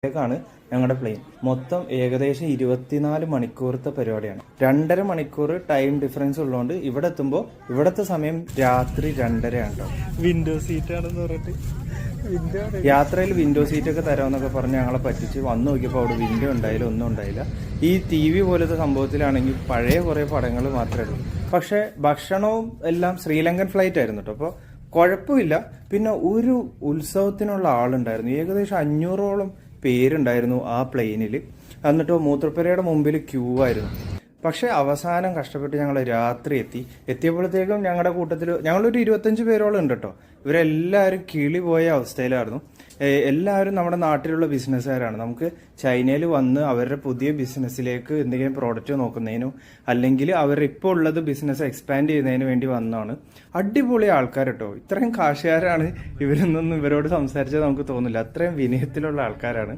ാണ് ഞങ്ങളുടെ പ്ലെയിൻ. മൊത്തം ഏകദേശം 24 മണിക്കൂറത്തെ പരിപാടിയാണ്. 2.5 മണിക്കൂർ ടൈം ഡിഫറൻസ് ഉള്ളതുകൊണ്ട് ഇവിടെ എത്തുമ്പോൾ ഇവിടത്തെ സമയം രാത്രി 2:30 ആണ്. വിൻഡോ സീറ്റ് ആണെന്ന് പറഞ്ഞിട്ട് യാത്രയിൽ വിൻഡോ സീറ്റ് ഒക്കെ തരാമെന്നൊക്കെ പറഞ്ഞ് ഞങ്ങളെ പറ്റിച്ച് വന്നു നോക്കിയപ്പോൾ അവിടെ വിൻഡോ ഉണ്ടായില്ല, ഒന്നും ഉണ്ടായില്ല. ഈ TV പോലത്തെ സംഭവത്തിലാണെങ്കിൽ പഴയ കുറേ പടങ്ങൾ മാത്രമേ ഉള്ളൂ. പക്ഷെ ഭക്ഷണവും എല്ലാം ശ്രീലങ്കൻ ഫ്ലൈറ്റ് ആയിരുന്നു കേട്ടോ. അപ്പോൾ കുഴപ്പമില്ല. പിന്നെ ഒരു ഉത്സവത്തിനുള്ള ആളുണ്ടായിരുന്നു. ഏകദേശം 500ഓളം പേരുണ്ടായിരുന്നു ആ പ്ലെയിനിൽ. എന്നിട്ടോ മൂത്രപ്പുരയുടെ മുമ്പിൽ ക്യൂ ആയിരുന്നു. പക്ഷെ അവസാനം കഷ്ടപ്പെട്ട് ഞങ്ങൾ രാത്രി എത്തിയപ്പോഴത്തേക്കും ഞങ്ങളുടെ കൂട്ടത്തിൽ ഞങ്ങളൊരു 25 പേരോളം ഉണ്ട് കേട്ടോ. ഇവരെല്ലാവരും കിളി പോയ അവസ്ഥയിലായിരുന്നു. എല്ലാവരും നമ്മുടെ നാട്ടിലുള്ള ബിസിനസ്സുകാരാണ്. നമുക്ക് ചൈനയിൽ വന്ന് അവരുടെ പുതിയ ബിസിനസ്സിലേക്ക് എന്തെങ്കിലും പ്രോഡക്റ്റ് നോക്കുന്നതിനോ അല്ലെങ്കിൽ അവരിപ്പോൾ ഉള്ളത് ബിസിനസ് എക്സ്പാൻഡ് ചെയ്യുന്നതിന് വേണ്ടി വന്നതാണ്. അടിപൊളി ആൾക്കാർ കേട്ടോ. ഇത്രയും കാശുകാരാണ് ഇവരൊന്നും ഇവരോട് സംസാരിച്ചാൽ നമുക്ക് തോന്നില്ല. അത്രയും വിനയത്തിലുള്ള ആൾക്കാരാണ്.